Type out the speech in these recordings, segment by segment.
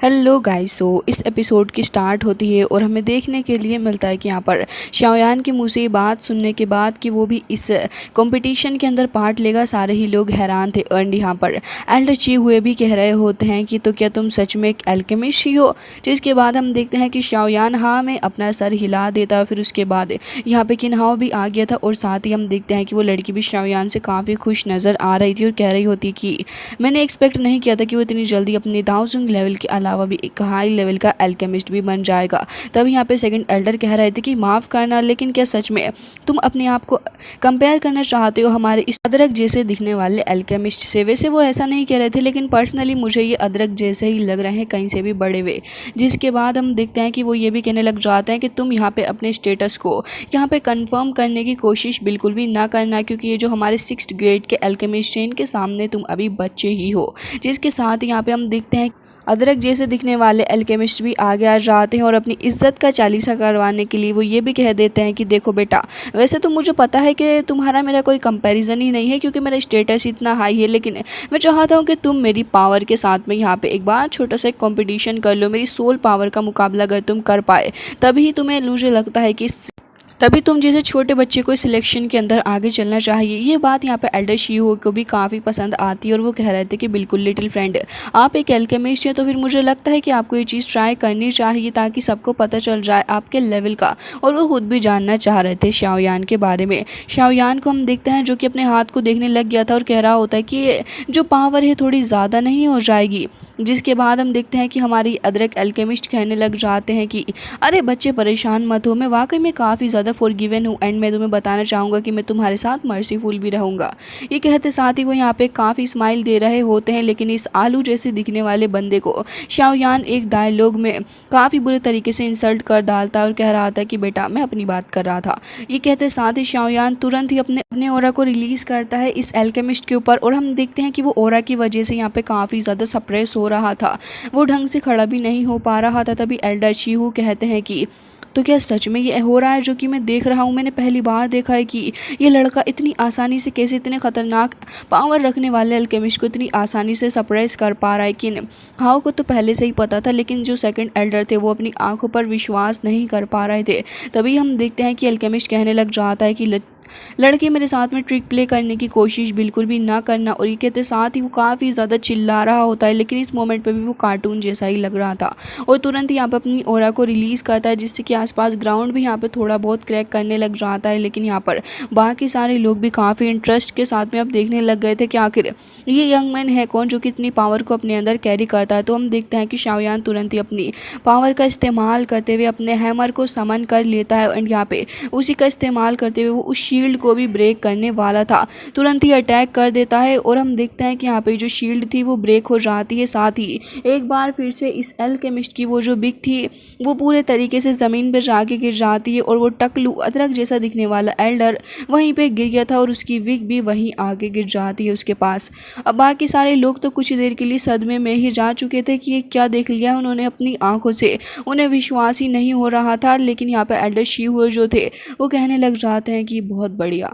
Hello guys. इस episode की start होती है और हमें देखने के लिए मिलता है कि यहाँ पर शाओयान के मुंह से ये बात सुनने के बाद कि वो भी इस कंपटीशन के अंदर पार्ट लेगा, सारे ही लोग हैरान थे। एंड यहाँ पर एल्डर ची हुए भी कह रहे होते हैं कि तो क्या तुम सच में एक एल्केमिस्ट ही हो। जिसके बाद हम देखते हैं कि शाओयान हाँ में अपना सर हिला देता है। फिर उसके बाद यहाँ पे किन्हाओ भी आ गया था और साथ ही हम देखते हैं कि वो लड़की भी शाओयान से काफ़ी खुश नज़र आ रही थी और कह रही होती कि मैंने एक्सपेक्ट नहीं किया था कि वो इतनी जल्दी अपने दाओजुंग लेवल के अलावा भी एक हाई लेवल का एल्केमिस्ट भी बन जाएगा। तब यहाँ पे सेकंड एल्डर कह रहे थे कि माफ़ करना, लेकिन क्या सच में तुम अपने आप को कंपेयर करना चाहते हो हमारे इस अदरक जैसे दिखने वाले एल्केमिस्ट से। वैसे वो ऐसा नहीं कह रहे थे, लेकिन पर्सनली मुझे ये अदरक जैसे ही लग रहे हैं, कहीं से भी बड़े हुए। जिसके बाद हम देखते हैं कि वो ये भी कहने लग जाते हैं कि तुम यहाँ पे अपने स्टेटस को यहाँ पे कंफर्म करने की कोशिश बिल्कुल भी ना करना, क्योंकि ये जो हमारे 6th ग्रेड के एल्केमिस्ट हैं इनके सामने तुम अभी बच्चे ही हो। जिसके साथ यहाँ पे हम देखते हैं अदरक जैसे दिखने वाले एल्केमिस्ट भी आगे आ जाते हैं और अपनी इज्जत का चालीसा करवाने के लिए वो ये भी कह देते हैं कि देखो बेटा, वैसे तो मुझे पता है कि तुम्हारा मेरा कोई कंपैरिजन ही नहीं है, क्योंकि मेरा स्टेटस इतना हाई है, लेकिन मैं चाहता हूँ कि तुम मेरी पावर के साथ में यहाँ पे एक बार छोटा सा कंपटीशन कर लो। मेरी सोल पावर का मुकाबला अगर तुम कर पाए तभी तुम्हें, मुझे लगता है कि तभी तुम जैसे छोटे बच्चे को सिलेक्शन के अंदर आगे चलना चाहिए। ये बात यहाँ पे एल्डर शीहो को भी काफ़ी पसंद आती है और वो कह रहे थे कि बिल्कुल लिटिल फ्रेंड, आप एक एल्केमिस्ट हैं तो फिर मुझे लगता है कि आपको ये चीज़ ट्राई करनी चाहिए ताकि सबको पता चल जाए आपके लेवल का। और वो खुद भी जानना चाह रहे थे शाओयान के बारे में। शाओयान को हम देखते हैं जो कि अपने हाथ को देखने लग गया था और कह रहा होता है कि जो पावर है थोड़ी ज़्यादा नहीं हो जाएगी। जिसके बाद हम देखते हैं कि हमारी अदरक एल्केमिस्ट कहने लग जाते हैं कि अरे बच्चे परेशान मत हो, मैं वाकई में काफ़ी ज़्यादा फॉरगिवन हूँ एंड मैं तुम्हें बताना चाहूँगा कि मैं तुम्हारे साथ मर्सीफुल भी रहूँगा। ये कहते साथ ही वो यहाँ पे काफ़ी स्माइल दे रहे होते हैं, लेकिन इस आलू जैसे दिखने वाले बंदे को शाओयान एक डायलॉग में काफ़ी बुरे तरीके से इंसल्ट कर डालता है और कह रहा था कि बेटा मैं अपनी बात कर रहा था। ये कहते साथ ही शाओयान तुरंत ही अपने अपने ओरा को रिलीज़ करता है इस एल्केमिस्ट के ऊपर और हम देखते हैं कि वो ओरा की वजह से यहाँ पे काफ़ी ज़्यादा सप्रेस हो रहा था, वो ढंग से खड़ा भी नहीं हो पा रहा था। तभी एल्डर शीहू कहते हैं कि तो क्या सच में ये हो रहा है जो कि मैं देख रहा हूँ। मैंने पहली बार देखा है कि ये लड़का इतनी आसानी से कैसे इतने ख़तरनाक पावर रखने वाले अल्केमिस्ट को इतनी आसानी से सरप्राइज कर पा रहा है। कि हाउ को तो पहले से ही पता था, लेकिन जो सेकंड एल्डर थे वो अपनी आंखों पर विश्वास नहीं कर पा रहे थे। तभी हम देखते हैं कि अल्केमिस्ट कहने लग जाता है कि लड़के मेरे साथ में ट्रिक प्ले करने की कोशिश बिल्कुल भी ना करना। और ये कहते साथ ही वो काफ़ी ज़्यादा चिल्ला रहा होता है, लेकिन इस मोमेंट पे भी वो कार्टून जैसा ही लग रहा था और तुरंत ही यहाँ पे अपनी ओरा को रिलीज़ करता है, जिससे कि आसपास ग्राउंड भी यहाँ पे थोड़ा बहुत क्रैक करने लग जाता है। लेकिन यहाँ पर बाकी सारे लोग भी काफ़ी इंटरेस्ट के साथ में अब देखने लग गए थे कि आखिर ये यंग मैन है कौन जो कि इतनी पावर को अपने अंदर कैरी करता है। तो हम देखते हैं कि शाओयान तुरंत ही अपनी पावर का इस्तेमाल करते हुए अपने हैमर को समन कर लेता है एंड यहाँ पे उसी का इस्तेमाल करते हुए वो उस शील्ड को भी ब्रेक करने वाला था, तुरंत ही अटैक कर देता है। और हम देखते हैं कि यहाँ पे जो शील्ड थी वो ब्रेक हो जाती है। साथ ही एक बार फिर से इस एल्केमिस्ट की वो जो बिग थी वो पूरे तरीके से ज़मीन पर जाके गिर जाती है और वो टकलू अदरक जैसा दिखने वाला एल्डर वहीं पे गिर गया था और उसकी विग भी वहीं आगे गिर जाती है उसके पास। अब बाकी सारे लोग तो कुछ देर के लिए सदमे में ही जा चुके थे कि ये क्या देख लिया उन्होंने अपनी आंखों से, उन्हें विश्वास ही नहीं हो रहा था। लेकिन यहाँ पे एल्डर शीहू जो थे वो कहने लग जाते हैं कि बहुत बढ़िया।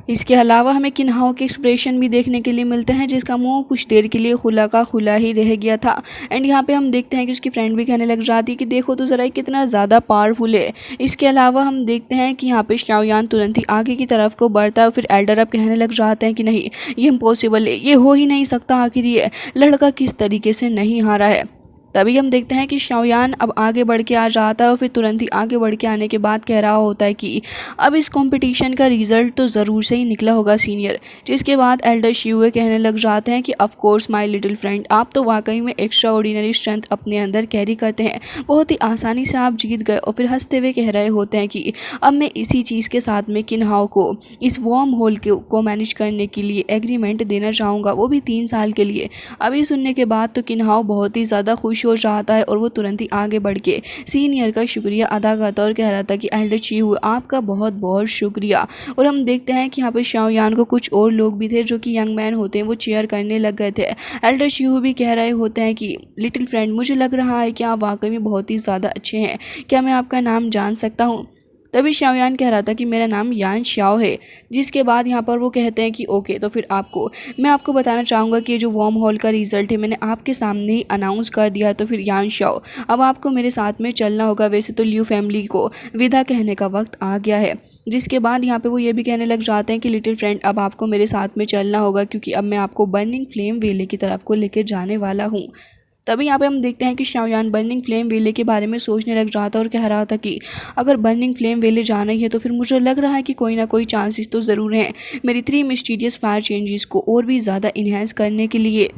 इसके अलावा हमें किन्हाओ के एक्सप्रेशन भी देखने के लिए मिलते हैं, जिसका मुंह कुछ देर के लिए खुला का खुला ही रह गया था। एंड यहाँ पे हम देखते हैं कि उसकी फ्रेंड भी कहने लग जाती है कि देखो तो ज़रा कितना ज़्यादा पावरफुल है। इसके अलावा हम देखते हैं कि यहाँ पे शाओयान तुरंत ही आगे की तरफ को बढ़ता है। फिर एल्डर अब कहने लग जाते हैं कि नहीं, ये इम्पॉसिबल है, ये हो ही नहीं सकता। आखिर ये लड़का किस तरीके से नहीं हारा है। तभी हम देखते हैं कि शाओयान अब आगे बढ़ के आ जाता है और फिर तुरंत ही आगे बढ़ के आने के बाद कह रहा होता है कि अब इस कंपटीशन का रिजल्ट तो ज़रूर से ही निकला होगा सीनियर। जिसके बाद एल्डर शीहुए कहने लग जाते हैं कि of course my little friend, आप तो वाकई में एक्स्ट्रा ऑर्डिनरी स्ट्रेंथ अपने अंदर कैरी करते हैं, बहुत ही आसानी से आप जीत गए। और फिर हंसते हुए कह रहे होते हैं कि अब मैं इसी चीज़ के साथ में किन्हाओ को इस वार्म होल को मैनेज करने के लिए एग्रीमेंट देना चाहूँगा, वो भी 3 साल के लिए। अभी सुनने के बाद तो किन्हाओ बहुत ही ज़्यादा खुश हो जाता है और वो तुरंत ही आगे बढ़ के सीनियर का शुक्रिया अदा करता और कह रहा था कि एल्डर शीहू आपका बहुत बहुत शुक्रिया। और हम देखते हैं कि यहाँ पे शाओयान को कुछ और लोग भी थे जो कि यंग मैन होते हैं वो चेयर करने लग गए थे। एल्डर शीहू भी कह रहे होते हैं कि लिटिल फ्रेंड, मुझे लग रहा है कि आप वाकई में बहुत ही ज़्यादा अच्छे हैं, क्या मैं आपका नाम जान सकता हूँ। तभी शाओयान कह रहा था कि मेरा नाम यान शाओ है। जिसके बाद यहाँ पर वो कहते हैं कि ओके, तो फिर मैं आपको बताना चाहूँगा कि जो वॉर्म हॉल का रिजल्ट है मैंने आपके सामने ही अनाउंस कर दिया है। तो फिर यान शाओ, अब आपको मेरे साथ में चलना होगा। वैसे तो लियू फैमिली को विदा कहने का वक्त आ गया है। जिसके बाद यहाँ पे वो ये भी कहने लग जाते हैं कि लिटिल फ्रेंड, अब आपको मेरे साथ में चलना होगा, क्योंकि अब मैं आपको बर्निंग फ्लेम वेले की तरफ को लेकर जाने वाला हूँ। तभी यहाँ पे हम देखते हैं कि शाओयान बर्निंग फ्लेम वेले के बारे में सोचने लग रहा था और कह रहा था कि अगर बर्निंग फ्लेम वेले जाना ही है तो फिर मुझे लग रहा है कि कोई ना कोई चांसेस तो ज़रूर हैं मेरी 3 मिस्टीरियस फायर चेंजेस को और भी ज़्यादा इन्हेंस करने के लिए।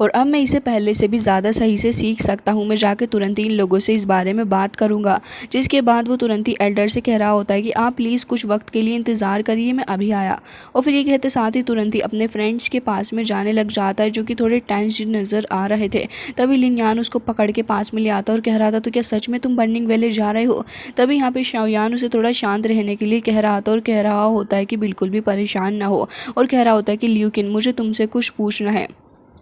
और अब मैं इसे पहले से भी ज़्यादा सही से सीख सकता हूँ। मैं जाके तुरंत ही इन लोगों से इस बारे में बात करूँगा। जिसके बाद वो तुरंत ही एल्डर से कह रहा होता है कि आप प्लीज़ कुछ वक्त के लिए इंतज़ार करिए, मैं अभी आया। और फिर ये कहते साथ ही तुरंत ही अपने फ्रेंड्स के पास में जाने लग जाता है, जो कि थोड़े टेंस्ड नज़र आ रहे थे। तभी लिन यान उसको पकड़ के पास में ले आता और कह रहा था तो क्या सच में तुम बर्निंग वेले जा रहे हो? तभी यहाँ पे शाओयान उसे थोड़ा शांत रहने के लिए कह रहा था और कह रहा होता है कि बिल्कुल भी परेशान ना हो, और कह रहा होता है कि ल्यूकिन, मुझे तुमसे कुछ पूछना है।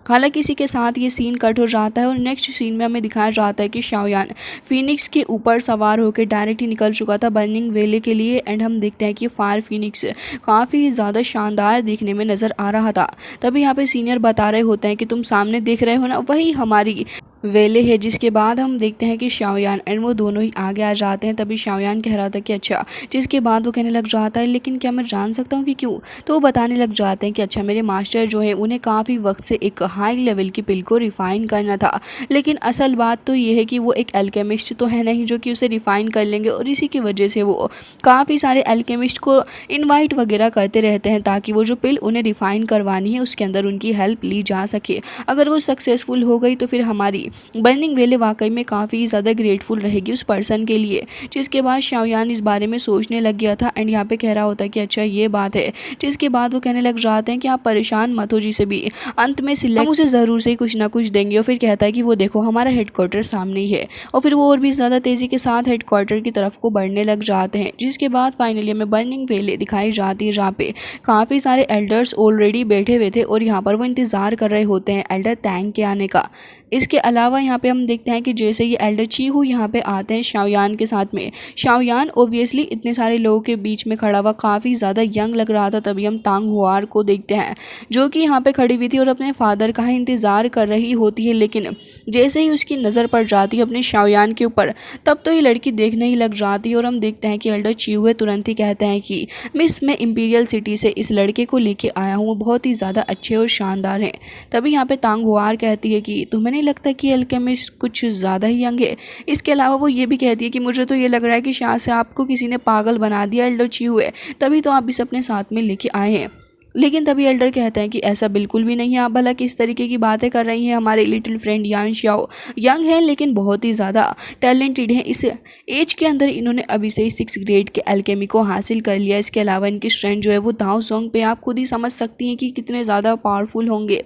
हालांकि इसी के साथ ये सीन कट हो जाता है और नेक्स्ट सीन में हमें दिखाया जाता है कि शाओयान फिनिक्स के ऊपर सवार होकर डायरेक्ट ही निकल चुका था बर्निंग वेले के लिए। एंड हम देखते हैं कि फायर फिनिक्स काफ़ी ज़्यादा शानदार दिखने में नज़र आ रहा था। तभी यहाँ पे सीनियर बता रहे होते हैं कि तुम सामने देख रहे हो ना, वही हमारी वेले है। जिसके बाद हम देखते हैं कि शाओयान एंड वो दोनों ही आगे आ जाते हैं। तभी शाओयान कह रहा था कि अच्छा, जिसके बाद वो कहने लग जाता है लेकिन क्या मैं जान सकता हूँ कि क्यों? तो वो बताने लग जाते हैं कि अच्छा, मेरे मास्टर जो है उन्हें काफ़ी वक्त से एक हाई लेवल की पिल को रिफ़ाइन करना था, लेकिन असल बात तो ये है कि वो एक एल्केमिस्ट तो है नहीं जो कि उसे रिफ़ाइन कर लेंगे, और इसी की वजह से वो काफ़ी सारे एल्केमिस्ट को इन्वाइट वगैरह करते रहते हैं ताकि वो जो पिल उन्हें रिफ़ाइन करवानी है उसके अंदर उनकी हेल्प ली जा सके। अगर वो सक्सेसफुल हो गई तो फिर हमारी बर्निंग वेले वाकई में काफ़ी ज़्यादा ग्रेटफुल रहेगी उस पर्सन के लिए। जिसके बाद शाओयान इस बारे में सोचने लग गया था एंड यहाँ पे कह रहा होता है कि अच्छा ये बात है। जिसके बाद वो कहने लग जाते हैं कि आप परेशान मत हो, जिसे भी अंत में सिलेक्ट हम उसे ज़रूर से कुछ ना कुछ देंगे। और फिर कहता है कि वो देखो हमारा हेडक्वार्टर सामने ही है, और फिर वो और भी ज़्यादा तेज़ी के साथ हेडक्वार्टर की तरफ को बढ़ने लग जाते हैं। जिसके बाद फाइनली हमें बर्निंग वेले दिखाई जाती है जहाँ पे काफ़ी सारे एल्डर्स ऑलरेडी बैठे हुए थे और यहाँ पर वो इंतज़ार कर रहे होते हैं एल्डर टैंग के आने का। इसके अलावा यहाँ पे हम देखते हैं कि जैसे ये एल्डर चीहू यहाँ पे आते हैं शाओयान के साथ में, शाओयान ओब्वियसली इतने सारे लोगों के बीच में खड़ा हुआ काफ़ी ज़्यादा यंग लग रहा था। तभी हम तांग हुआर को देखते हैं जो कि यहाँ पे खड़ी हुई थी और अपने फादर का इंतज़ार कर रही होती है, लेकिन जैसे ही उसकी नज़र पड़ जाती है अपने शाओयान के ऊपर, तब तो ये लड़की देखने ही लग जाती है। और हम देखते हैं कि एल्डर चीहू तुरंत ही कहते हैं कि मिस, मैं इंपीरियल सिटी से इस लड़के को लेके आया हूँ, वो बहुत ही ज़्यादा अच्छे और शानदार हैं। तभी यहाँ पे तांग हुआर कहती है कि तुम्हें नहीं लगता कि अल्केमिस्ट कुछ ज़्यादा ही यंग है? इसके अलावा वो ये भी कहती है कि मुझे तो ये लग रहा है कि शायद से आपको किसी ने पागल बना दिया एल्डर चीहू है, तभी तो आप इसे अपने साथ में लेके आए हैं। लेकिन तभी एल्डर कहते हैं कि ऐसा बिल्कुल भी नहीं है, आप भला किस तरीके की बातें कर रही हैं? हमारे लिटिल फ्रेंड यान शाओ यंग हैं लेकिन बहुत ही ज़्यादा टैलेंटेड हैं। इस एज के अंदर इन्होंने अभी से ही 6 ग्रेड के एल्केमी को हासिल कर लिया। इसके अलावा इनकी स्ट्रेंथ जो है वो दाओ जोंग पे आप खुद ही समझ सकती हैं कि कितने ज़्यादा पावरफुल होंगे।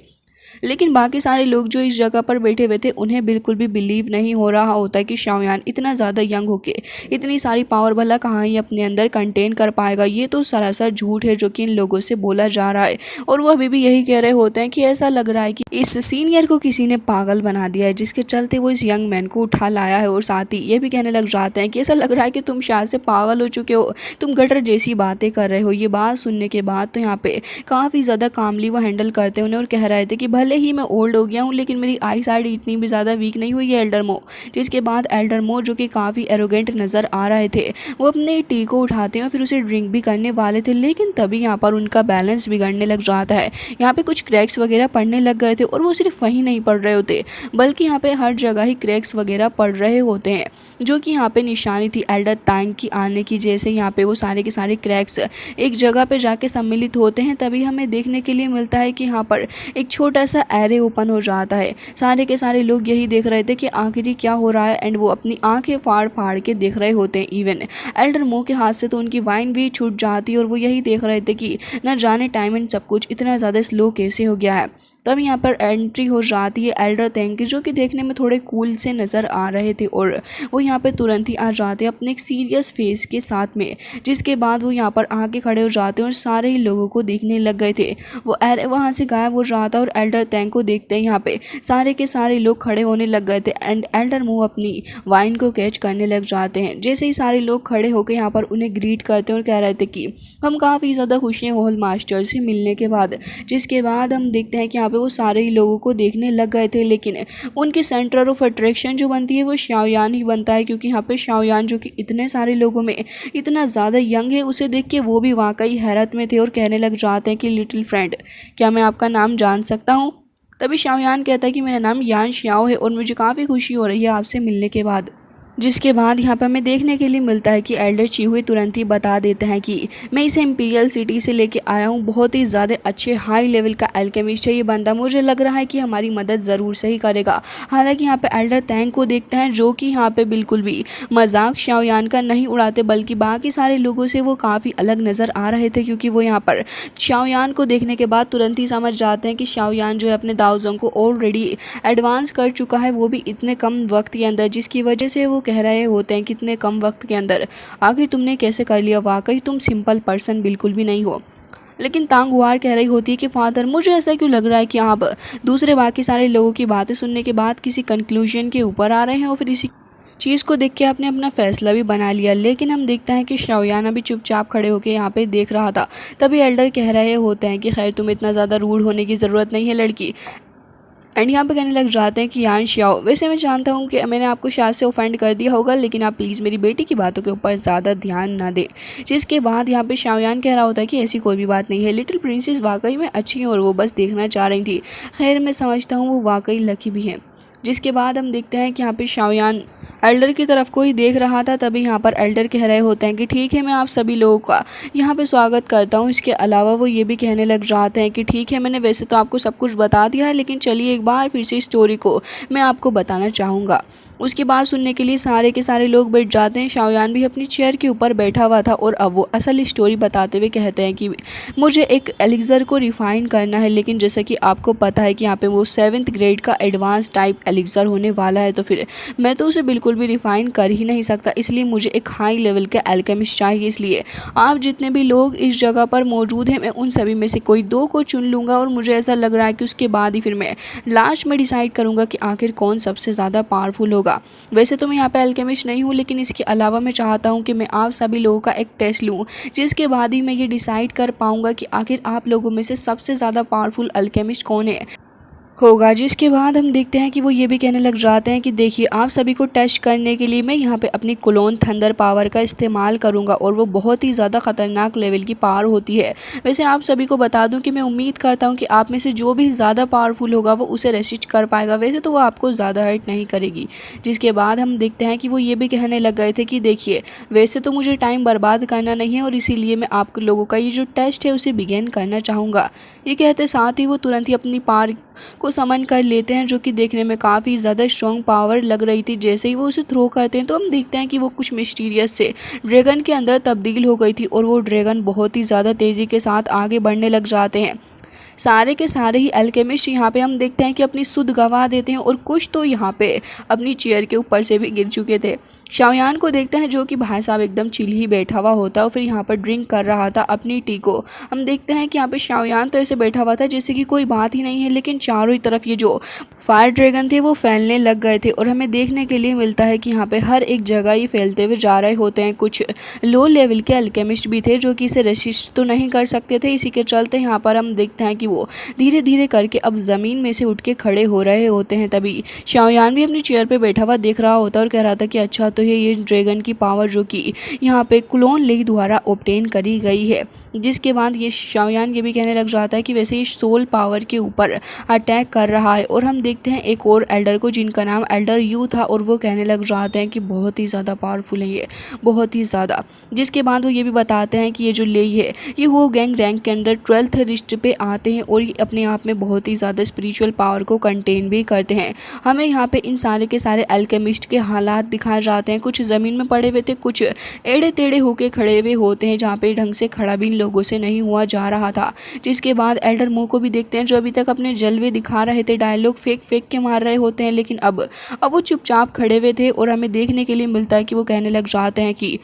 लेकिन बाकी सारे लोग जो इस जगह पर बैठे हुए थे उन्हें बिल्कुल भी बिलीव नहीं हो रहा होता है कि शाओयान इतना ज़्यादा यंग होके इतनी सारी पावर भला कहाँ ही अपने अंदर कंटेन कर पाएगा। ये तो सरासर झूठ है जो कि इन लोगों से बोला जा रहा है। और वो अभी भी यही कह रहे होते हैं कि ऐसा लग रहा है कि इस सीनियर को किसी ने पागल बना दिया है, जिसके चलते वो इस यंग मैन को उठा लाया है। और साथ ही ये भी कहने लग जाते हैं कि ऐसा लग रहा है कि तुम शायद से पागल हो चुके हो, तुम गटर जैसी बातें कर रहे हो। ये बात सुनने के बाद तो यहाँ पे काफ़ी ज़्यादा कामली वो हैंडल करते उन्हें और कह रहे थे कि भले ही मैं ओल्ड हो गया हूँ लेकिन मेरी आई साइड इतनी भी ज़्यादा वीक नहीं हुई है एल्डर मो। जिसके बाद एल्डर मो जो कि काफ़ी एरोगेंट नज़र आ रहे थे, वो अपने टी को उठाते हैं और फिर उसे ड्रिंक भी करने वाले थे, लेकिन तभी यहाँ पर उनका बैलेंस बिगड़ने लग जाता है। यहाँ पे कुछ क्रैक्स वगैरह पड़ने लग गए थे और वो सिर्फ वहीं नहीं पड़ रहे होते बल्कि यहाँ पे हर जगह ही क्रैक्स वगैरह पड़ रहे होते हैं, जो कि यहाँ पे निशानी थी एल्डर टैंग की आने की। जैसे यहाँ पे वो सारे के सारे क्रैक्स एक जगह पे जाके सम्मिलित होते हैं, तभी हमें देखने के लिए मिलता है कि यहाँ पर एक छोटा सा एरे ओपन हो जाता है। सारे के सारे लोग यही देख रहे थे कि आखिर क्या हो रहा है एंड वो अपनी आंखें फाड़ फाड़ के देख रहे होते हैं। इवन एल्डर मो के हाथ से तो उनकी वाइन भी छूट जाती है और वो यही देख रहे थे कि न जाने टाइम एंड सब कुछ इतना ज़्यादा स्लो कैसे हो गया है। तब यहाँ पर एंट्री हो जाती है एल्डर तेंग की, जो कि देखने में थोड़े कूल से नज़र आ रहे थे और वो यहाँ पे तुरंत ही आ जाते हैं अपने एक सीरियस फेस के साथ में। जिसके बाद वो यहाँ पर आके खड़े हो जाते हैं और सारे ही लोगों को देखने लग गए थे। वो वहाँ से गायब हो जाता है और एल्डर तेंग को देखते हैं यहाँ पे सारे के सारे लोग खड़े होने लग गए थे एंड एल्डर मुंह अपनी वाइन को कैच करने लग जाते हैं। जैसे ही सारे लोग खड़े होकर यहाँ पर उन्हें ग्रीट करते हैं और कह रहे थे कि हम काफ़ी ज़्यादा खुश हैं हॉल मास्टर से मिलने के बाद। जिसके बाद हम देखते हैं कि यहाँ पे वो सारे ही लोगों को देखने लग गए थे, लेकिन उनकी सेंटर ऑफ अट्रैक्शन जो बनती है वो शाओयान ही बनता है, क्योंकि यहाँ पे शाओयान जो कि इतने सारे लोगों में इतना ज़्यादा यंग है, उसे देख के वो भी वाकई हैरत में थे और कहने लग जाते हैं कि लिटिल फ्रेंड, क्या मैं आपका नाम जान सकता हूँ? तभी शाओयान कहता है कि मेरा नाम यान श्याओ है और मुझे काफ़ी खुशी हो रही है आपसे मिलने के बाद। जिसके बाद यहाँ पर हमें देखने के लिए मिलता है कि एल्डर चीहुई तुरंत ही बता देते हैं कि मैं इसे इंपीरियल सिटी से लेके आया हूँ, बहुत ही ज़्यादा अच्छे हाई लेवल का एल्केमिस्ट है ये बंदा, मुझे लग रहा है कि हमारी मदद ज़रूर से ही करेगा। हालांकि यहाँ पे एल्डर तेंग को देखते हैं जो कि यहाँ पे बिल्कुल भी मजाक शाओयान का नहीं उड़ाते, बल्कि बाकी सारे लोगों से वो काफ़ी अलग नज़र आ रहे थे, क्योंकि वो यहाँ पर शाओयान को देखने के बाद तुरंत ही समझ जाते हैं कि शाओयान जो है अपने दाओजोंग को ऑलरेडी एडवांस कर चुका है, वो भी इतने कम वक्त के अंदर, जिसकी वजह से वो कह रहे होते हैं कि इतने कम वक्त के अंदर आखिर तुमने कैसे कर लिया, वाकई तुम सिंपल पर्सन बिल्कुल भी नहीं हो। लेकिन तांग हुआर कह रही होती है कि फादर मुझे ऐसा क्यों लग रहा है कि आप दूसरे बाकी सारे लोगों की बातें सुनने के बाद किसी कंक्लूजन के ऊपर आ रहे हैं और फिर इसी चीज़ को देख के आपने अपना फैसला भी बना लिया। लेकिन हम देखते हैं कि शाओयान अभी चुपचाप खड़े होकर यहाँ पे देख रहा था। तभी एल्डर कह रहे होते हैं कि खैर तुम्हें इतना ज़्यादा रूड होने की ज़रूरत नहीं है लड़की, एंड यहाँ पे कहने लग जाते हैं कि यान श्याओ, वैसे मैं जानता हूँ कि मैंने आपको शायद से ऑफेंड कर दिया होगा, लेकिन आप प्लीज़ मेरी बेटी की बातों के ऊपर ज़्यादा ध्यान ना दें। जिसके बाद यहाँ पे शाओयान कह रहा होता है कि ऐसी कोई भी बात नहीं है, लिटिल प्रिंसेस वाकई में अच्छी हैं और वो बस देखना चाह रही थी। खैर मैं समझता हूँ वो वाकई लकी भी हैं। जिसके बाद हम देखते हैं कि यहाँ पे शाओयान एल्डर की तरफ को ही देख रहा था। तभी यहाँ पर एल्डर कह रहे होते हैं कि ठीक है मैं आप सभी लोगों का यहाँ पे स्वागत करता हूँ। इसके अलावा वो ये भी कहने लग जाते हैं कि ठीक है मैंने वैसे तो आपको सब कुछ बता दिया है, लेकिन चलिए एक बार फिर से स्टोरी को मैं आपको बताना चाहूँगा। उसकी बात सुनने के लिए सारे के सारे लोग बैठ जाते हैं। शाओयान भी अपनी चेयर के ऊपर बैठा हुआ था और अब वो असल स्टोरी बताते हुए कहते हैं कि मुझे एक एलिक्सर को रिफ़ाइन करना है, लेकिन जैसा कि आपको पता है कि यहाँ पे वो 7th ग्रेड का एडवांस टाइप एलिक्सर होने वाला है, तो फिर मैं तो उसे बिल्कुल भी रिफ़ाइन कर ही नहीं सकता, इसलिए मुझे एक हाई लेवल का एल्केमिस्ट चाहिए। इसलिए आप जितने भी लोग इस जगह पर मौजूद हैं मैं उन सभी में से कोई 2 को चुन लूँगा और मुझे ऐसा लग रहा है कि उसके बाद ही फिर मैं लास्ट में डिसाइड करूँगा कि आखिर कौन सबसे ज़्यादा पावरफुल होगा। वैसे तो मैं यहाँ पे एल्केमिस्ट नहीं हूँ, लेकिन इसके अलावा मैं चाहता हूँ कि मैं आप सभी लोगों का एक टेस्ट लूँ, जिसके बाद ही मैं ये डिसाइड कर पाऊँगा कि आखिर आप लोगों में से सबसे ज़्यादा पावरफुल एल्केमिस्ट कौन है होगा। जिसके बाद हम देखते हैं कि वो ये भी कहने लग जाते हैं कि देखिए आप सभी को टेस्ट करने के लिए मैं यहाँ पे अपनी क्लोन थंडर पावर का इस्तेमाल करूँगा और वो बहुत ही ज़्यादा ख़तरनाक लेवल की पावर होती है। वैसे आप सभी को बता दूँ कि मैं उम्मीद करता हूँ कि आप में से जो भी ज़्यादा पावरफुल होगा वो उसे रेसिस्ट कर पाएगा, वैसे तो वो आपको ज़्यादा हर्ट नहीं करेगी। जिसके बाद हम देखते हैं कि वो ये भी कहने लग गए थे कि देखिए वैसे तो मुझे टाइम बर्बाद करना नहीं है और इसीलिए मैं आप लोगों का ये जो टेस्ट है उसे बिगेन करना चाहूँगा। ये कहते साथ ही वो तुरंत ही अपनी पावर को समन कर लेते हैं, जो कि देखने में काफ़ी ज़्यादा स्ट्रॉन्ग पावर लग रही थी। जैसे ही वो उसे थ्रो करते हैं तो हम देखते हैं कि वो कुछ मिस्टीरियस से ड्रैगन के अंदर तब्दील हो गई थी और वो ड्रैगन बहुत ही ज़्यादा तेज़ी के साथ आगे बढ़ने लग जाते हैं। सारे के सारे ही एल्केमिस्ट यहाँ पे हम देखते हैं कि अपनी सुध गंवा देते हैं और कुछ तो यहाँ पे अपनी चेयर के ऊपर से भी गिर चुके थे। शाओयान को देखते हैं जो कि भाई साहब एकदम चिल ही बैठा हुआ होता है और फिर यहाँ पर ड्रिंक कर रहा था अपनी टी को। हम देखते हैं कि यहाँ पे शाओयान तो ऐसे बैठा हुआ था जैसे कि कोई बात ही नहीं है, लेकिन चारों ही तरफ ये जो फायर ड्रैगन थे वो फैलने लग गए थे और हमें देखने के लिए मिलता है कि यहाँ पे हर एक जगह ही फैलते हुए जा रहे होते हैं। कुछ लो लेवल के एल्केमिस्ट भी थे जो कि इसे रेसिस्ट तो नहीं कर सकते थे, इसी के चलते यहाँ पर हम देखते हैं कि वो धीरे धीरे करके अब ज़मीन में से उठ के खड़े हो रहे होते हैं। तभी शाओयान भी अपनी चेयर पर बैठा हुआ देख रहा होता है और कह रहा था कि अच्छा तो ये ड्रैगन की पावर जो कि यहाँ पे क्लोन ली द्वारा ऑब्टेन करी गई है। जिसके बाद ये शाओयान ये भी कहने लग जाता है कि वैसे ये सोल पावर के ऊपर अटैक कर रहा है और हम देखते हैं एक और एल्डर को जिनका नाम एल्डर यू था और वो कहने लग जाते हैं कि बहुत ही ज़्यादा पावरफुल है ये, बहुत ही ज़्यादा। जिसके बाद वो ये भी बताते हैं कि ये जो लेई है ये वो गैंग रैंक के अंदर 12th लिस्ट पे आते हैं और ये अपने आप में बहुत ही ज़्यादा स्पिरिचुअल पावर को कंटेन भी करते हैं। हमें यहाँ पे इन सारे के सारे एल्केमिस्ट के हालात दिखाए जाते हैं। कुछ ज़मीन में पड़े हुए थे, कुछ एड़े टेढ़े होके खड़े हुए होते हैं जहाँ पे ढंग से खड़ा भी इन लोगों से नहीं हुआ जा रहा था। जिसके बाद एल्डर मो को भी देखते हैं जो अभी तक अपने जलवे दिखा रहे थे, डायलॉग फेंक फेंक के मार रहे होते हैं, लेकिन अब वो चुपचाप खड़े हुए थे और हमें देखने के लिए मिलता है कि वो कहने लग जाते हैं कि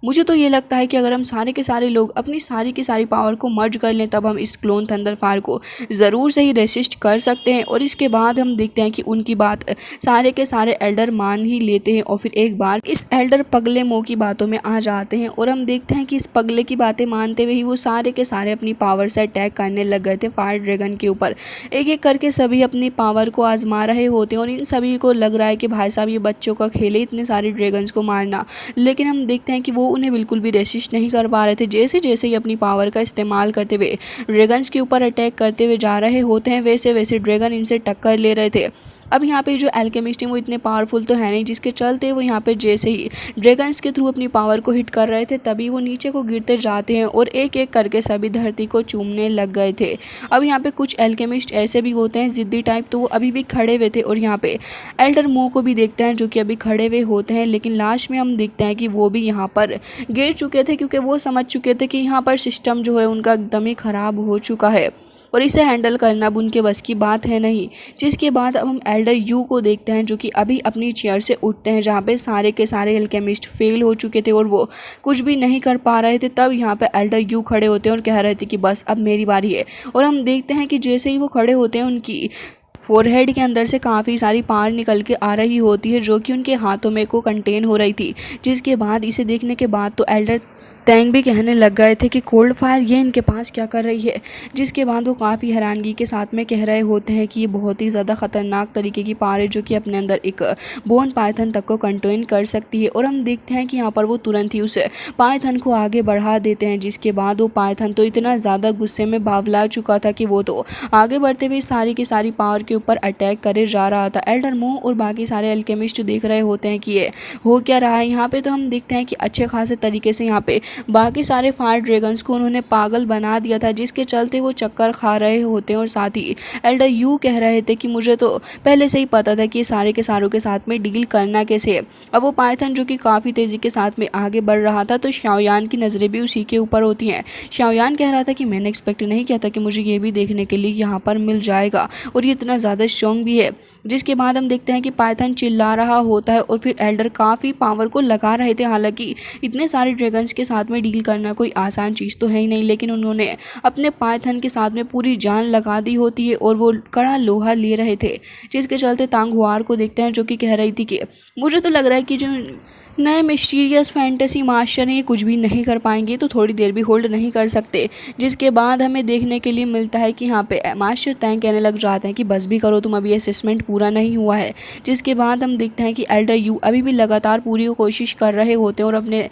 मुझे तो ये लगता है कि अगर हम सारे के सारे लोग अपनी सारी की सारी पावर को मर्ज कर लें तब हम इस क्लोन थंडर फायर को ज़रूर से ही रेसिस्ट कर सकते हैं। और इसके बाद हम देखते हैं कि उनकी बात सारे के सारे एल्डर मान ही लेते हैं और फिर एक बार इस एल्डर पगले मो की बातों में आ जाते हैं और हम देखते हैं कि इस पगले की बातें मानते हुए ही वो सारे के सारे अपनी पावर से अटैक करने लग गए थे फायर ड्रैगन के ऊपर। एक एक करके सभी अपनी पावर को आजमा रहे होते हैं और इन सभी को लग रहा है कि भाई साहब ये बच्चों का खेल है इतने सारे ड्रैगन्स को मारना, लेकिन हम देखते हैं कि वो उन्हें बिल्कुल भी रेसिस्ट नहीं कर पा रहे थे। जैसे जैसे ही अपनी पावर का इस्तेमाल करते हुए ड्रैगन्स के ऊपर अटैक करते हुए जा रहे होते हैं वैसे वैसे ड्रैगन इनसे टक्कर ले रहे थे। अब यहाँ पे जो एल्केमिस्ट हैं वो इतने पावरफुल तो है नहीं, जिसके चलते वो यहाँ पे जैसे ही ड्रैगन्स के थ्रू अपनी पावर को हिट कर रहे थे तभी वो नीचे को गिरते जाते हैं और एक एक करके सभी धरती को चूमने लग गए थे। अब यहाँ पे कुछ एल्केमिस्ट ऐसे भी होते हैं जिद्दी टाइप, तो वो अभी भी खड़े हुए थे और यहाँ पे एल्डर मो को भी देखते हैं जो कि अभी खड़े हुए होते हैं, लेकिन लास्ट में हम देखते हैं कि वो भी यहाँ पर गिर चुके थे क्योंकि वो समझ चुके थे कि यहाँ पर सिस्टम जो है उनका एकदम ही ख़राब हो चुका है और इसे हैंडल करना अब उनके बस की बात है नहीं। जिसके बाद अब हम एल्डर यू को देखते हैं जो कि अभी अपनी चेयर से उठते हैं जहाँ पे सारे के सारे एल्केमिस्ट फेल हो चुके थे और वो कुछ भी नहीं कर पा रहे थे। तब यहाँ पे एल्डर यू खड़े होते हैं और कह रहे थे कि बस अब मेरी बारी है। और हम देखते हैं कि जैसे ही वो खड़े होते हैं उनकी फोरहेड के अंदर से काफ़ी सारी पार निकल के आ रही होती है जो कि उनके हाथों में को कंटेन हो रही थी। जिसके बाद इसे देखने के बाद तो एल्डर तैंग भी कहने लग गए थे कि कोल्ड फायर ये इनके पास क्या कर रही है। जिसके बाद वो काफ़ी हैरानगी के साथ में कह रहे होते हैं कि ये बहुत ही ज़्यादा ख़तरनाक तरीके की पार है जो कि अपने अंदर एक बोन पाइथन तक को कंटेन कर सकती है। और हम देखते हैं कि यहाँ पर वो तुरंत ही उस पाइथन को आगे बढ़ा देते हैं। जिसके बाद वो पाइथन तो इतना ज़्यादा गुस्से में बावला चुका था कि वो तो आगे बढ़ते हुए सारी की सारी पावर के ऊपर अटैक करे जा रहा था। एल्डर मो और बाकी सारे एल्केमिस्ट देख रहे होते हैं कि ये हो क्या रहा है यहाँ पे। तो हम देखते हैं कि अच्छे खासे तरीके से यहाँ पे बाकी सारे फायर ड्रैगन्स को उन्होंने पागल बना दिया था, जिसके चलते वो चक्कर खा रहे होते हैं। और साथ ही एल्डर यू कह रहे थे कि मुझे तो पहले से ही पता था कि सारे के सारों के साथ में डील करना कैसे है। अब वो पाइथन जो कि काफ़ी तेज़ी के साथ में आगे बढ़ रहा था तो शाओयान की नज़रें भी उसी के ऊपर होती हैं। शाओयान कह रहा था कि मैंने एक्सपेक्ट नहीं किया था कि मुझे ये भी देखने के लिए यहाँ पर मिल जाएगा और ये इतना ज़्यादा स्ट्रॉन्ग भी है। जिसके बाद हम देखते हैं कि पाइथन चिल्ला रहा होता है और फिर एल्डर काफ़ी पावर को लगा रहे थे। हालांकि इतने सारे ड्रैगन्स के साथ में डील करना कोई आसान चीज़ तो है ही नहीं, लेकिन उन्होंने अपने पाइथन के साथ में पूरी जान लगा दी होती है और वो कड़ा लोहा ले रहे थे। जिसके चलते तांग हुआर को देखते हैं जो कि कह रही थी कि मुझे तो लग रहा है कि जो नए मिस्टीरियस फैंटेसी मास्टर हैं ये कुछ भी नहीं कर पाएंगे, तो थोड़ी देर भी होल्ड नहीं कर सकते। जिसके बाद हमें देखने के लिए मिलता है कि यहाँ पे मास्टर तैंग कहने लग जाते हैं कि बस भी करो तुम, अभी असेसमेंट पूरा नहीं हुआ है। जिसके बाद हम देखते हैं कि एल्डर यू अभी भी लगातार पूरी कोशिश कर रहे होते हैं और अपने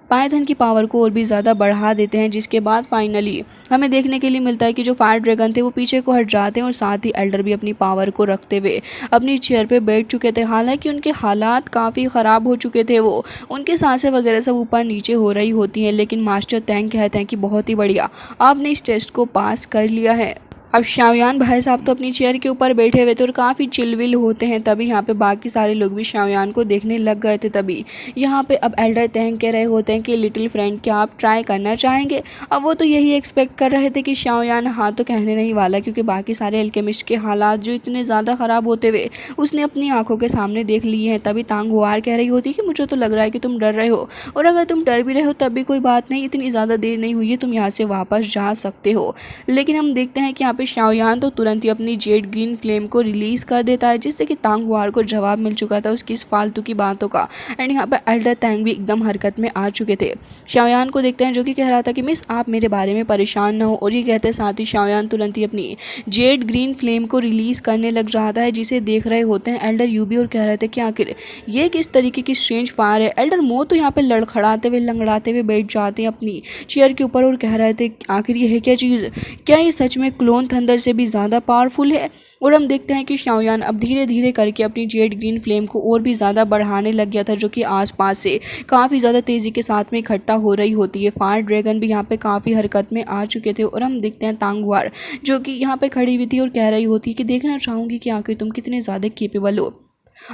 पाइथन की पावर को और भी ज़्यादा बढ़ा देते हैं। जिसके बाद फाइनली हमें देखने के लिए मिलता है कि जो फायर ड्रैगन थे वो पीछे को हट जाते हैं और साथ ही एल्डर भी अपनी पावर को रखते हुए अपनी चेयर पे बैठ चुके थे। हालांकि उनके हालात काफ़ी ख़राब हो चुके थे, वो उनके सांसें वगैरह सब ऊपर नीचे हो रही होती हैं, लेकिन मास्टर तैंग कहते हैं कि बहुत ही बढ़िया, आपने इस टेस्ट को पास कर लिया है। अब शाओयान भाई साहब तो अपनी चेयर के ऊपर बैठे हुए थे और काफ़ी चिलविल होते हैं। तभी यहाँ पे बाकी सारे लोग भी शाओयान को देखने लग गए थे। तभी यहाँ पे अब एल्डर तैंग कह रहे होते हैं कि लिटिल फ्रेंड क्या आप ट्राई करना चाहेंगे। अब वो तो यही एक्सपेक्ट कर रहे थे कि शाओयान हाँ तो कहने नहीं वाला, क्योंकि बाकी सारे एल्केमिस्ट के हालात जो इतने ज़्यादा ख़राब होते हुए उसने अपनी आंखों के सामने देख लिए हैं। तभी तांग हुआर कह रही होती कि मुझे तो लग रहा है कि तुम डर रहे हो, और अगर तुम डर भी रहे हो तब भी कोई बात नहीं, इतनी ज़्यादा देर नहीं हुई है, तुम यहाँ से वापस जा सकते हो। लेकिन हम देखते हैं कि यहाँ पे शाओयान तो तुरंत ही अपनी जेड ग्रीन फ्लेम को रिलीज कर देता है, जिससे कि तांग हुआर को जवाब मिल चुका था उसकी इस फालतू की बातों का। एंड यहाँ पे एल्डर तैंग भी एकदम हरकत में आ चुके थे। शाओयान को देखते हैं जो कि कह रहा था कि मिस आप मेरे बारे में परेशान ना हो, और ये कहते साथ ही शाओयान तुरंत ही अपनी जेड ग्रीन फ्लेम को रिलीज करने लग जाता है, जिसे देख रहे होते हैं एल्डर यू भी और कह रहे थे कि आखिर ये किस तरीके की स्ट्रेंज फायर है। एल्डर मो तो यहाँ पे लड़खड़ाते हुए लंगड़ाते हुए बैठ जाते हैं अपनी चेयर के ऊपर और कह रहे थे आखिर ये है क्या चीज़, क्या ये सच में क्लोन थंडर से भी ज़्यादा पावरफुल है। और हम देखते हैं कि शाओयान अब धीरे धीरे करके अपनी जेड ग्रीन फ्लेम को और भी ज़्यादा बढ़ाने लग गया था, जो कि आसपास से काफ़ी ज़्यादा तेज़ी के साथ में इकट्ठा हो रही होती है। फायर ड्रैगन भी यहाँ पे काफ़ी हरकत में आ चुके थे। और हम देखते हैं तांग हुआर जो कि यहाँ पे खड़ी हुई थी और कह रही होती है कि देखना चाहूँगी कि आखिर तुम कितने ज़्यादा केपेबल हो।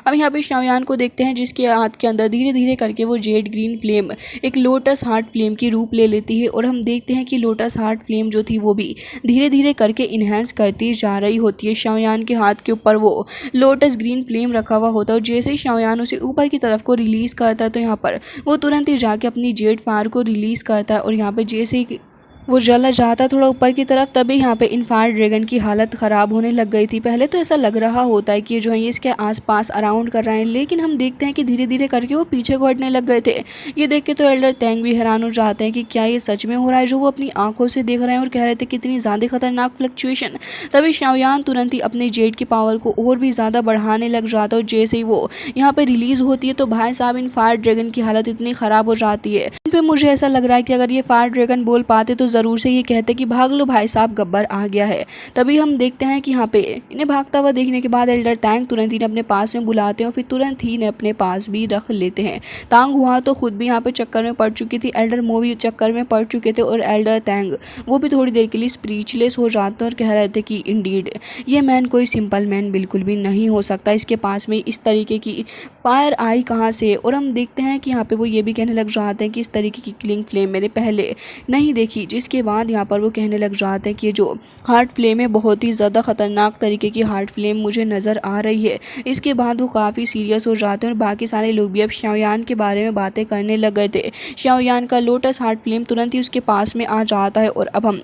अब यहाँ पे शाओयान को देखते हैं जिसके हाथ के अंदर धीरे धीरे करके वो जेड ग्रीन फ्लेम एक लोटस हार्ट फ्लेम की रूप ले लेती है और हम देखते हैं कि लोटस हार्ट फ्लेम जो थी वो भी धीरे धीरे करके इन्हेंस करती जा रही होती है। शाओयान के हाथ के ऊपर वो लोटस ग्रीन फ्लेम रखा हुआ होता है और जैसे ही शाओयान उसे ऊपर की तरफ को रिलीज़ करता है तो यहाँ पर वो तुरंत ही जाके अपनी जेड फायर को रिलीज़ करता है और यहाँ पे जैसे ही वो जला जाता थोड़ा ऊपर की तरफ, तभी यहाँ पे इनफायर ड्रैगन की हालत ख़राब होने लग गई थी। पहले तो ऐसा लग रहा होता है कि ये जो है ये इसके आसपास अराउंड कर रहे हैं, लेकिन हम देखते हैं कि धीरे धीरे करके वो पीछे को हटने लग गए थे। ये देख के तो एल्डर तैंग भी हैरान हो जाते हैं कि क्या ये सच में हो रहा है जो वो अपनी आंखों से देख रहे हैं, और कह रहे थे कितनी ज़्यादा खतरनाक फ्लक्चुएशन। तभी शाओयान तुरंत ही अपने जेड की पावर को और भी ज़्यादा बढ़ाने लग जाता है और जैसे ही वो यहाँ पर रिलीज़ होती है तो भाई साहब इनफायर ड्रैगन की हालत इतनी ख़राब हो जाती है। इन पर मुझे ऐसा लग रहा है कि अगर ये फायर ड्रैगन बोल पाते तो ज़रूर से ये कहते कि भाग लो भाई साहब, गब्बर आ गया है। तभी हम देखते हैं कि यहाँ पे इन्हें भागता हुआ देखने के बाद एल्डर तांग तुरंत ही अपने पास में बुलाते हैं और फिर तुरंत ही इन्हें अपने पास भी रख लेते हैं। तांग हुआ तो खुद भी यहाँ पे चक्कर में पड़ चुकी थी, एल्डर मो भी चक्कर में पड़ चुके थे और एल्डर तांग वो भी थोड़ी देर के लिए स्पीचलेस हो जाते और कह रहे थे कि इंडीड ये मैन कोई सिंपल मैन बिल्कुल भी नहीं हो सकता, इसके पास में इस तरीके की फायर आई कहाँ से। और हम देखते हैं कि यहाँ पे वो ये भी कहने लग जाते हैं कि इस तरीके की किलिंग फ्लेम मैंने पहले नहीं देखी, जिसके बाद यहाँ पर वो कहने लग जाते हैं कि ये जो हार्ट फ्लेम है बहुत ही ज़्यादा ख़तरनाक तरीके की हार्ट फ्लेम मुझे नज़र आ रही है। इसके बाद वो काफ़ी सीरियस हो जाते हैं और बाकी सारे लोग भी अब शाओयान के बारे में बातें करने लग गए थे। शाओयान का लोटस हार्ट फ्लेम तुरंत ही उसके पास में आ जाता है और अब हम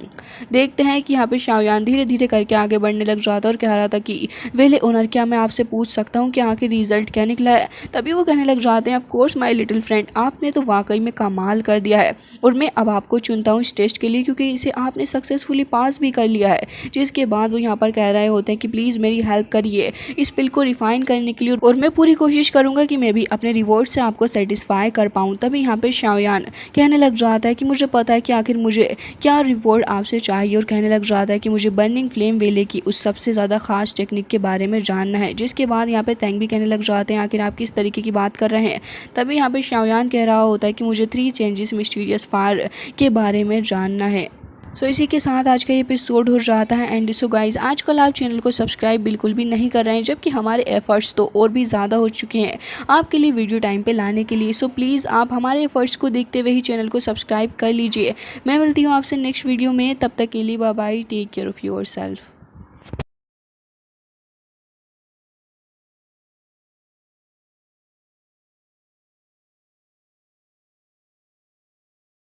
देखते हैं कि यहाँ पे शाओयान धीरे धीरे करके आगे बढ़ने लग जाता है और कह रहा था कि वेले ओनर क्या मैं आपसे पूछ सकता हूँ कि आखिर रिजल्ट क्या निकला है। तभी वो कहने लग जाते हैं of course my little friend, आपने तो वाकई में कमाल कर दिया है और मैं अब आपको चुनता हूँ इस टेस्ट के लिए क्योंकि इसे आपने सक्सेसफुली पास भी कर लिया है। जिसके बाद वो यहाँ पर कह रहे होते हैं कि प्लीज़ मेरी हेल्प करिए इस पिल को रिफाइन करने के लिए और मैं पूरी कोशिश करूँगा कि मैं भी अपने रिवॉर्ड से आपको सेटिस्फाई कर पाऊँ। तभी यहाँ पे शाओयान कहने लग जाता है कि मुझे पता है कि आखिर मुझे क्या रिवॉर्ड आपसे चाहिए और कहने लग जाता है कि मुझे बर्निंग फ्लेम वेले की उस सबसे ज़्यादा खास टेक्निक के बारे में जानना है। जिसके बाद यहाँ पे तैंग भी कहने लग जाते हैं आखिर आप किस तरीके की बात कर रहे हैं। तभी यहाँ पे शाओयान कह रहा होता है कि मुझे 3 चेंजेस मिस्टीरियस फायर के बारे में जानना है। सो इसी के साथ आज का ये एपिसोड हो जाता है एंड सो गाइज आजकल आप चैनल को सब्सक्राइब बिल्कुल भी नहीं कर रहे हैं, जबकि हमारे एफर्ट्स तो और भी ज़्यादा हो चुके हैं आपके लिए वीडियो टाइम पे लाने के लिए। सो प्लीज़ आप हमारे एफर्ट्स को देखते हुए ही चैनल को सब्सक्राइब कर लीजिए। मैं मिलती हूँ आपसे नेक्स्ट वीडियो में, तब तक के लिए bye bye, take care of yourself.